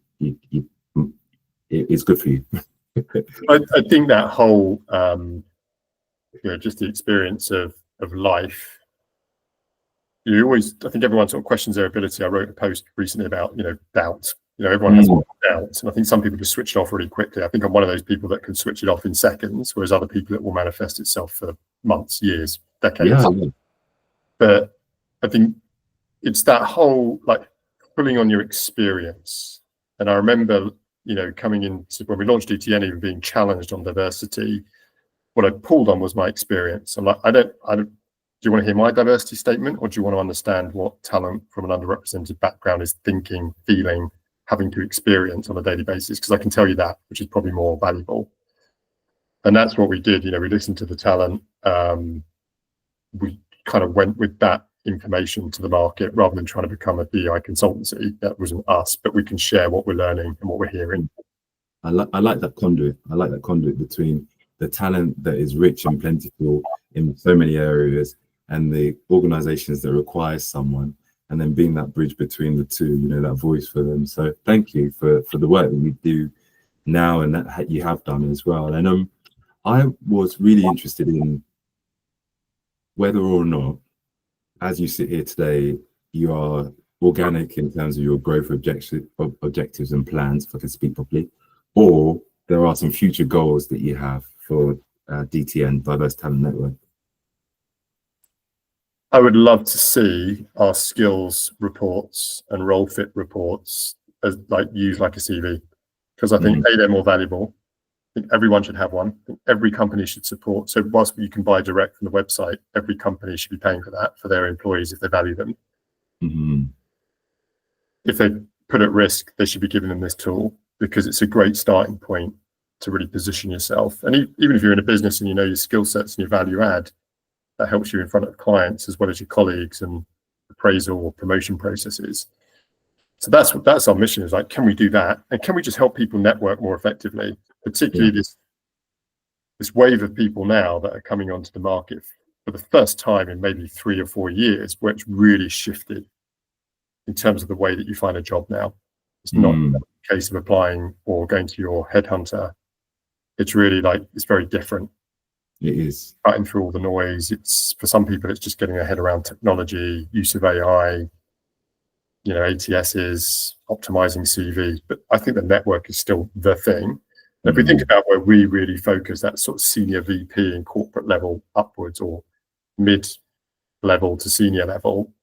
for you. I think that whole, just the experience of life. I think everyone sort of questions their ability. I wrote a post recently about, doubt. Everyone has doubts, and I think some people just switch it off really quickly. I think I'm one of those people that can switch it off in seconds, whereas other people, it will manifest itself for months, years, decades. Yeah. But I think it's that whole like pulling on your experience. And I remember, coming into when we launched DTN, even being challenged on diversity, what I pulled on was my experience. I'm like, I don't. Do you want to hear my diversity statement, or do you want to understand what talent from an underrepresented background is thinking, feeling, having to experience on a daily basis? Because I can tell you that, which is probably more valuable. And that's what we did. We listened to the talent. We kind of went with that information to the market rather than trying to become a DEI consultancy. That wasn't us, but we can share what we're learning and what we're hearing. I like that conduit. I like that conduit between the talent that is rich and plentiful in so many areas and the organizations that require someone, and then being that bridge between the two, that voice for them. So thank you for the work that we do now and that you have done as well. And I was really interested in whether or not, as you sit here today, you are organic in terms of your growth objectives and plans, if I can speak properly, or there are some future goals that you have for DTN, Diverse Talent Network. I would love to see our skills reports and role fit reports as used like a CV, because I think they're more valuable. I think everyone should have one. I think every company should support. So whilst you can buy direct from the website, every company should be paying for that for their employees if they value them. If they put at risk, they should be giving them this tool, because it's a great starting point to really position yourself. And even if you're in a business and you know your skill sets and your value add, that helps you in front of clients as well as your colleagues and appraisal or promotion processes. So that's our mission, is like, can we do that? And can we just help people network more effectively, particularly this wave of people now that are coming onto the market for the first time in maybe 3 or 4 years, where it's really shifted in terms of the way that you find a job now. It's not case of applying or going to your headhunter, it's really like, it's very different. It is. Cutting through all the noise. It's, for some people, it's just getting their head around technology, use of AI, ATSs, optimizing CV. But I think the network is still the thing. If we think about where we really focus, that sort of senior VP and corporate level upwards, or mid-level to senior level,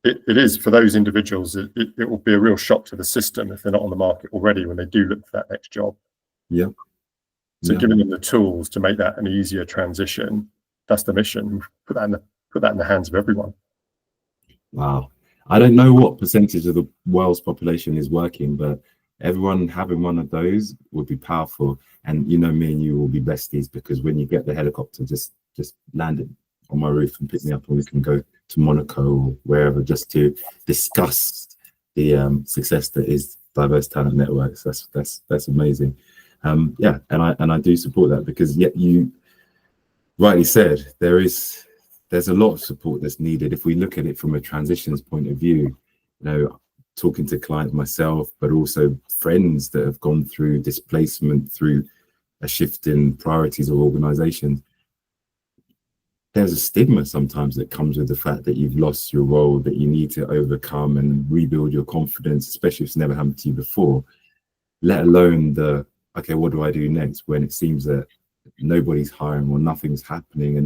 it is for those individuals, it will be a real shock to the system if they're not on the market already when they do look for that next job. Yeah. So giving them the tools to make that an easier transition, that's the mission. Put that in the hands of everyone. Wow. I don't know what percentage of the world's population is working, but everyone having one of those would be powerful. And me and you will be besties, because when you get the helicopter, just land it on my roof and pick me up, and we can go to Monaco or wherever, just to discuss the success that is diverse talent networks. That's amazing. And I do support that, because yet you rightly said there's a lot of support that's needed. If we look at it from a transitions point of view, talking to clients myself, but also friends that have gone through displacement, through a shift in priorities of organizations, there's a stigma sometimes that comes with the fact that you've lost your role, that you need to overcome and rebuild your confidence, especially if it's never happened to you before, let alone okay, what do I do next, when it seems that nobody's hiring or nothing's happening.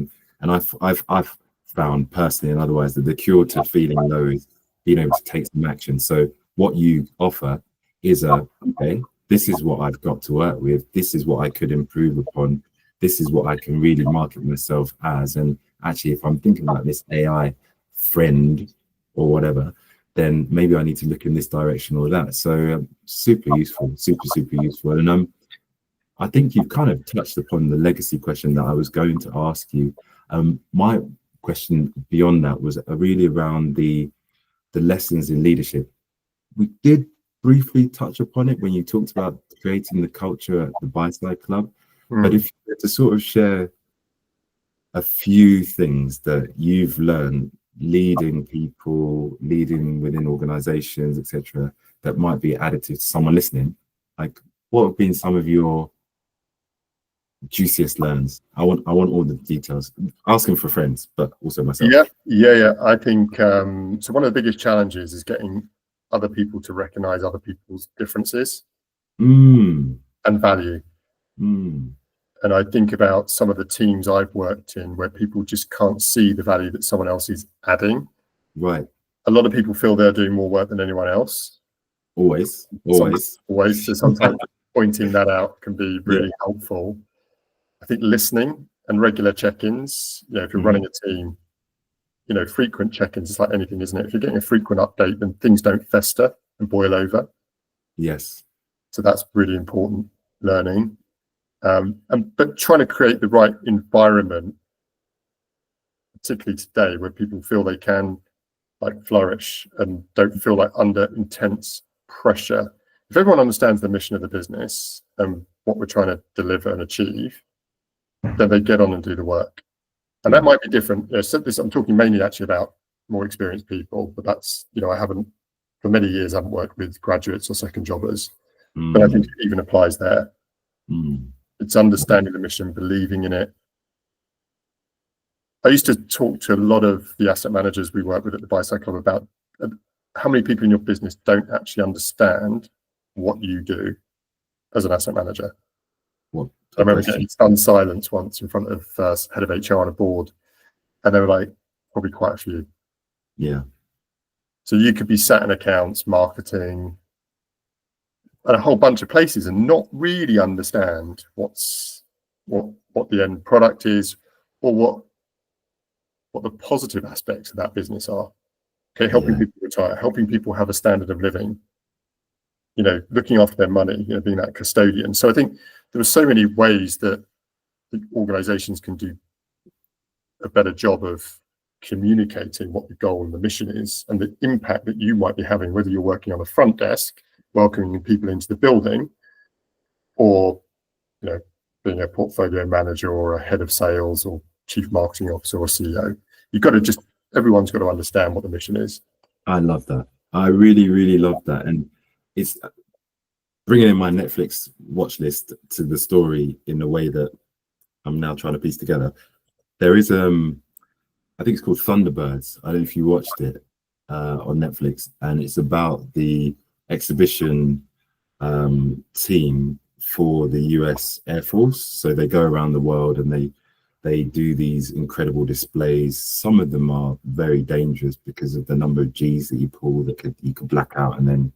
And I've found personally and otherwise that the cure to feeling low is being able to take some action. So what you offer is okay, this is what I've got to work with, this is what I could improve upon, this is what I can really market myself as. And actually, if I'm thinking about this AI friend or whatever, then maybe I need to look in this direction or that. So super useful, super useful. And I think you've kind of touched upon the legacy question that I was going to ask you. My question beyond that was really around the lessons in leadership. We did briefly touch upon it when you talked about creating the culture at the Buy-Side Club. But if you were to sort of share a few things that you've learned leading people, leading within organizations, etc., that might be additive to someone listening, like what have been some of your juiciest learns? I want all the details. Asking for friends, but also myself. Yeah. I think so. One of the biggest challenges is getting other people to recognize other people's differences and value. And I think about some of the teams I've worked in where people just can't see the value that someone else is adding. Right. A lot of people feel they're doing more work than anyone else. Always. So sometimes pointing that out can be really helpful. I think listening and regular check-ins, if you're running a team, frequent check-ins, it's like anything, isn't it? If you're getting a frequent update, then things don't fester and boil over. Yes. So that's really important learning. But trying to create the right environment, particularly today, where people feel they can flourish and don't feel like under intense pressure. If everyone understands the mission of the business and what we're trying to deliver and achieve, then they get on and do the work. And that might be different. I'm talking mainly actually about more experienced people, but that's, I haven't, for many years, I haven't worked with graduates or second jobbers, but I think it even applies there. It's understanding the mission, believing in it. I used to talk to a lot of the asset managers we work with at the Buy-Side Club about how many people in your business don't actually understand what you do as an asset manager. I remember getting stunned silence once in front of head of HR on a board, and they were like, probably quite a few. Yeah. So you could be sat in accounts, marketing, and a whole bunch of places and not really understand what the end product is, or what the positive aspects of that business are. Okay, helping people retire, helping people have a standard of living, looking after their money, being that custodian. So I think there are so many ways that the organizations can do a better job of communicating what the goal and the mission is and the impact that you might be having, whether you're working on the front desk, welcoming people into the building, or being a portfolio manager or a head of sales or chief marketing officer or CEO. Everyone's got to understand what the mission is. I love that. I really love that. And bringing in my Netflix watch list to the story in the way that I'm now trying to piece together. There is I think it's called Thunderbirds. I don't know if you watched it on Netflix, and it's about the exhibition team for the US Air Force. So they go around the world and they do these incredible displays. Some of them are very dangerous because of the number of G's that you pull that you could black out, and then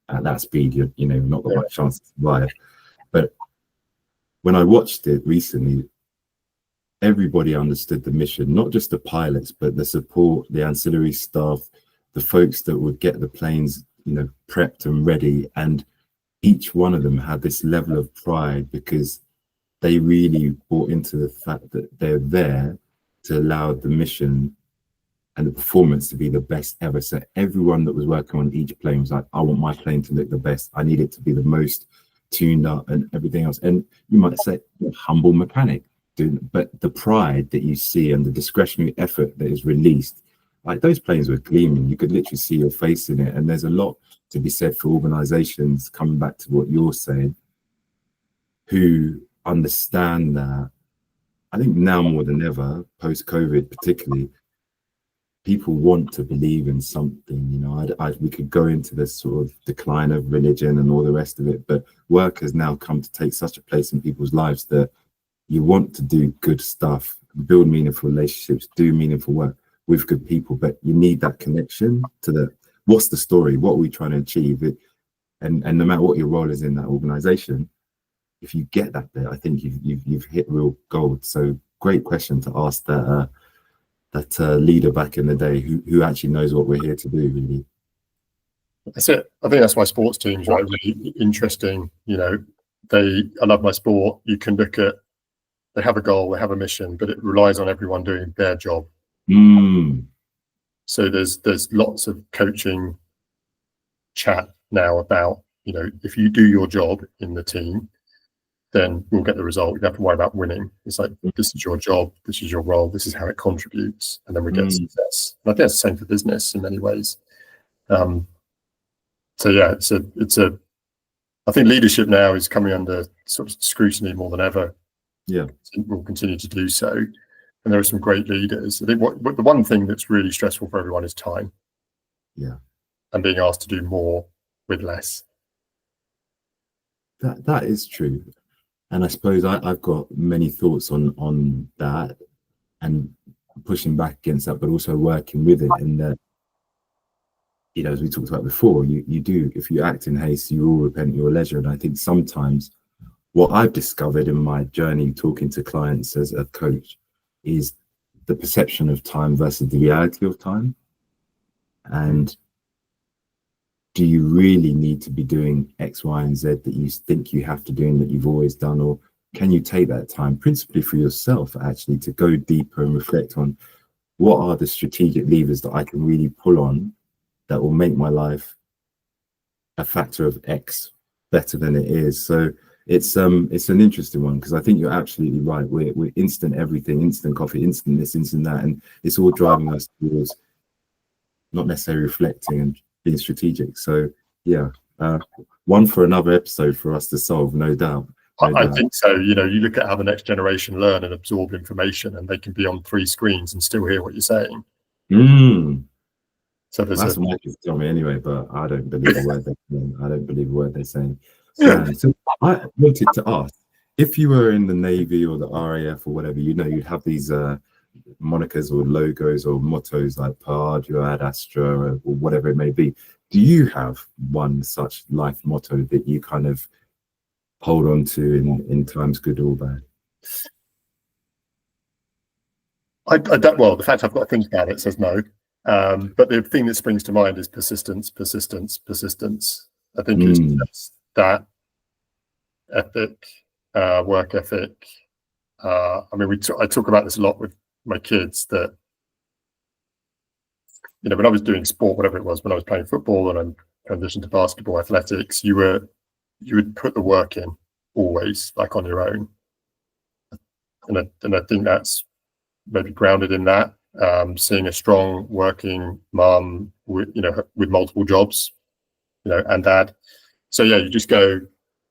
at that speed you're not got much chance to survive. But when I watched it recently, everybody understood the mission, not just the pilots, but the support, the ancillary staff, the folks that would get the planes, prepped and ready. And each one of them had this level of pride because they really bought into the fact that they're there to allow the mission and the performance to be the best ever. So everyone that was working on each plane was like, I want my plane to look the best. I need it to be the most tuned up and everything else. And you might say, humble mechanic, but the pride that you see and the discretionary effort that is released, like those planes were gleaming. You could literally see your face in it. And there's a lot to be said for organizations, coming back to what you're saying, who understand that. I think now more than ever, post-COVID particularly, people want to believe in something. We could go into this sort of decline of religion and all the rest of it, but work has now come to take such a place in people's lives that you want to do good stuff, build meaningful relationships, do meaningful work with good people, but you need that connection to what's the story, what are we trying to achieve, and no matter what your role is in that organization, if you get that there, I think you've hit real gold. So great question to ask that leader back in the day who actually knows what we're here to do, really. That's it. I think that's why sports teams are really interesting. I love my sport. You can look at, they have a goal, they have a mission, but it relies on everyone doing their job. So there's lots of coaching chat now about, if you do your job in the team, then we'll get the result. You don't have to worry about winning. It's like, this is your job, this is your role, this is how it contributes, and then we get success. And I think it's the same for business in many ways. So yeah, I think leadership now is coming under sort of scrutiny more than ever. Yeah, it will continue to do so. And there are some great leaders. I think the one thing that's really stressful for everyone is time. Yeah, and being asked to do more with less. That is true. And I suppose I've got many thoughts on that and pushing back against that, but also working with it. And that, as we talked about before, you do, if you act in haste, you will repent at your leisure. And I think sometimes what I've discovered in my journey talking to clients as a coach is the perception of time versus the reality of time. And do you really need to be doing X, Y, and Z that you think you have to do and that you've always done? Or can you take that time principally for yourself, actually, to go deeper and reflect on what are the strategic levers that I can really pull on that will make my life a factor of X better than it is? So it's an interesting one, because I think you're absolutely right. We're instant everything, instant coffee, instant this, instant that, and it's all driving us towards not necessarily reflecting and being strategic. So yeah, one for another episode for us to solve, no doubt. I think so. You look at how the next generation learn and absorb information, and they can be on 3 screens and still hear what you're saying. So that's what my kids tell me anyway, but I don't believe a word they're saying. I don't believe a word they're saying. So I wanted to ask, if you were in the Navy or the RAF or whatever, you'd have these monikers or logos or mottos like Per Ardua ad Astra or whatever it may be. Do you have one such life motto that you kind of hold on to in times good or bad? I don't. Well, the fact I've got to think about it says no. But the thing that springs to mind is persistence. I think it's just that ethic, work ethic. I talk about this a lot with my kids, that when I was doing sport, whatever it was, when I was playing football and I transitioned to basketball, athletics, you would put the work in always, like on your own. And I think that's maybe grounded in that. Seeing a strong working mum with multiple jobs, and dad. So yeah, you just go,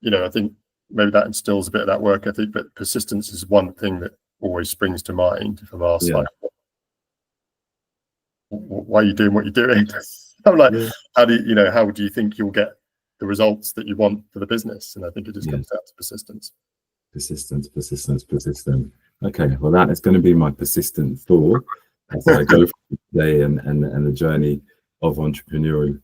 I think maybe that instills a bit of that work ethic, but persistence is one thing that always springs to mind if I'm asked, like, why are you doing what you're doing? I'm like, how do you think you'll get the results that you want for the business? And I think it just comes down to persistence. Persistence. Okay, well, that is going to be my persistent thought as I go through today and the journey of entrepreneurship,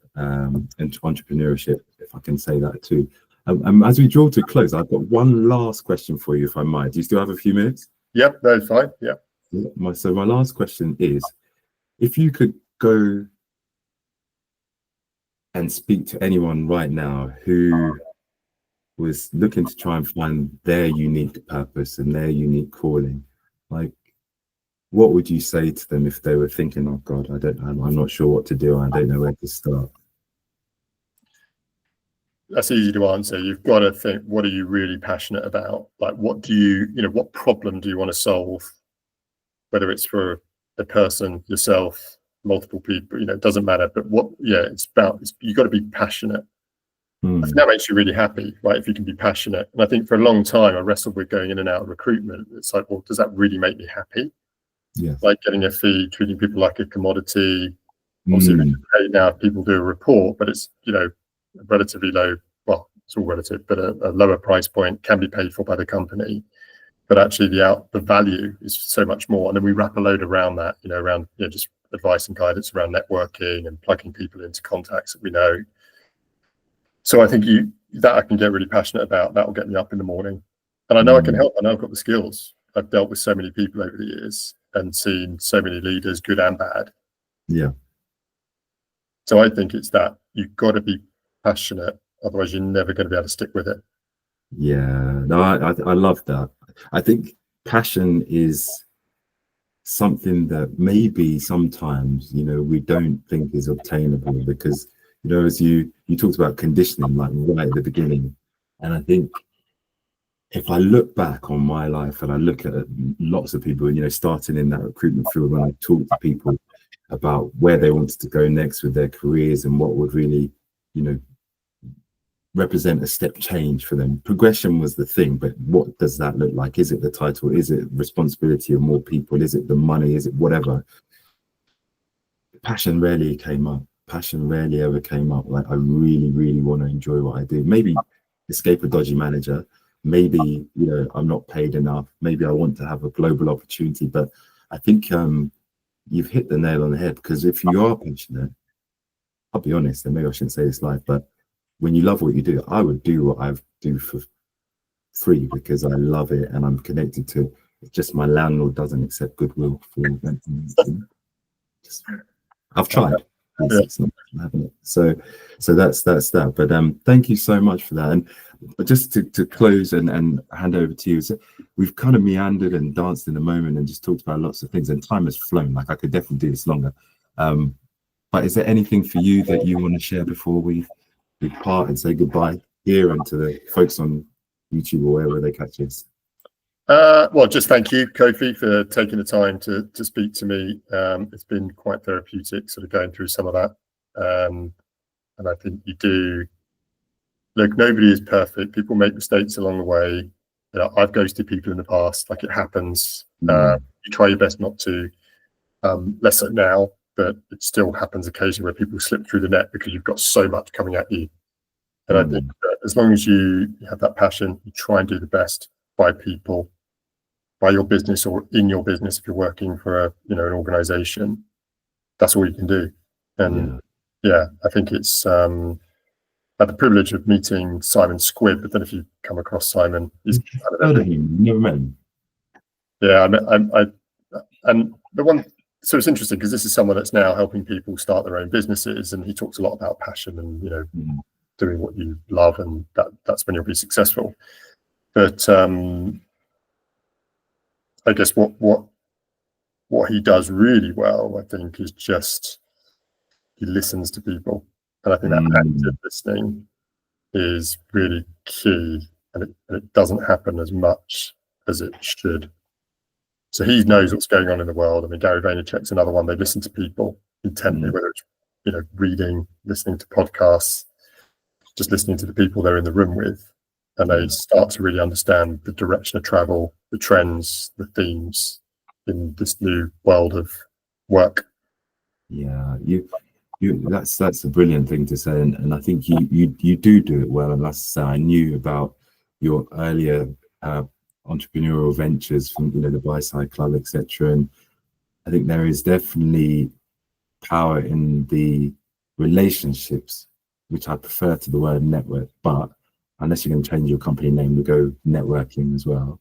if I can say that too. As we draw to a close, I've got one last question for you, if I might. Do you still have a few minutes? Yep, no, fine. Yeah. So my last question is, if you could go and speak to anyone right now who was looking to try and find their unique purpose and their unique calling, like, what would you say to them if they were thinking, oh God, I'm not sure what to do, I don't know where to start? That's easy to answer. You've got to think, what are you really passionate about? Like, what problem do you want to solve? Whether it's for a person, yourself, multiple people, it doesn't matter. But you've got to be passionate. I think that makes you really happy, right? If you can be passionate. And I think for a long time, I wrestled with going in and out of recruitment. It's like, well, does that really make me happy? Yeah. Like getting a fee, treating people like a commodity. Obviously, we pay now if people do a report, but it's, relatively low. Well, it's all relative, but a lower price point can be paid for by the company. But actually, the value is so much more. And then we wrap a load around that, around just advice and guidance around networking and plugging people into contacts that we know. So I think that I can get really passionate about. That will get me up in the morning, and I know I can help. I know I've got the skills. I've dealt with so many people over the years and seen so many leaders, good and bad. Yeah. So I think it's that you've got to be passionate, otherwise you're never going to be able to stick with it. Yeah, no, I love that. I think passion is something that maybe sometimes, we don't think is obtainable because, as you talked about conditioning, like right at the beginning. And I think if I look back on my life and I look at lots of people, starting in that recruitment field, when I talk to people about where they wanted to go next with their careers and what would really, represent a step change for them. Progression was the thing, but what does that look like? Is it the title? Is it responsibility of more people? Is it the money? Is it whatever? Passion rarely came up. Passion rarely ever came up. Like, I really, really want to enjoy what I do. Maybe escape a dodgy manager. Maybe, I'm not paid enough. Maybe I want to have a global opportunity. But I think you've hit the nail on the head, because if you are passionate, I'll be honest, and maybe I shouldn't say this live, but when you love what you do, I would do what I do for free because I love it and I'm connected to it. It's just my landlord doesn't accept goodwill for I've tried. It's not happening. So that's that. But thank you so much for that. And just to close and hand over to you, so we've kind of meandered and danced in the moment and just talked about lots of things, and time has flown. Like, I could definitely do this longer. But is there anything for you that you want to share before we part and say goodbye here and to the folks on YouTube or wherever they catch us? Well, just thank you, Kofi, for taking the time to speak to me. It's been quite therapeutic, sort of going through some of that. And I think you do. Look, nobody is perfect. People make mistakes along the way. I've ghosted people in the past. Like, it happens. You try your best not to. Less so now, but it still happens occasionally where people slip through the net because you've got so much coming at you. And I think that as long as you have that passion, you try and do the best by people, by your business, or in your business if you're working for an organization. That's all you can do. And I think it's I had the privilege of meeting Simon Squibb. But then if you come across Simon, he's heard of him, never met him. Yeah, and the one. So it's interesting because this is someone that's now helping people start their own businesses, and he talks a lot about passion and doing what you love, and that's when you'll be successful. But I guess what he does really well, I think, is just he listens to people, and I think that active listening is really key, and it doesn't happen as much as it should. So he knows what's going on in the world. I mean, Gary Vaynerchuk's another one. They listen to people intently, whether it's reading, listening to podcasts, just listening to the people they're in the room with. and they start to really understand the direction of travel, the trends, the themes in this new world of work. Yeah, that's a brilliant thing to say, and I think you do it well. And that's say, I knew about your earlier entrepreneurial ventures from the Buy Side Club, etc. And I think there is definitely power in the relationships, which I prefer to the word network. But unless you're going to change your company name, we go networking as well.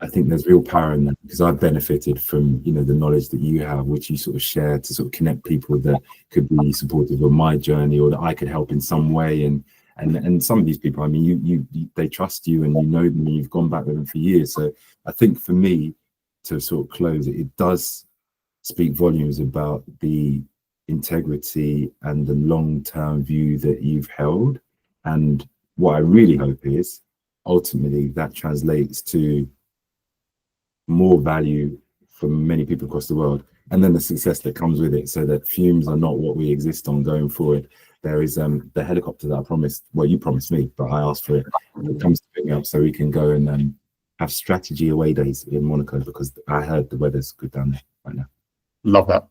I think there's real power in that, because I've benefited from the knowledge that you have, which you sort of share to sort of connect people that could be supportive of my journey, or that I could help in some way. And some of these people, I mean, they trust you, and you know them, and you've gone back with them for years. So I think for me, to sort of close it, it does speak volumes about the integrity and the long-term view that you've held. And what I really hope is ultimately that translates to more value for many people across the world, and then the success that comes with it, so that fumes are not what we exist on going forward. There is the helicopter that I promised, well, you promised me, but I asked for it. It comes to pick me up so we can go and have strategy away days in Monaco, because I heard the weather's good down there right now. Love that.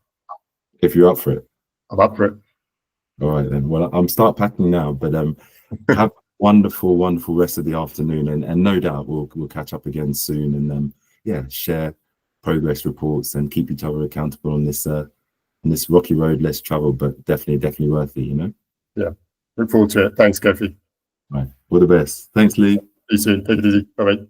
If you're up for it. I'm up for it. All right then. Well, I'm start packing now, but have a wonderful rest of the afternoon, and no doubt we'll catch up again soon, and yeah, share progress reports and keep each other accountable on this rocky road, less travel, but definitely worth it, Yeah, look forward to it. Thanks, Kofi. Right, all the best. Thanks, Lee. See you soon. Take it easy. Bye-bye.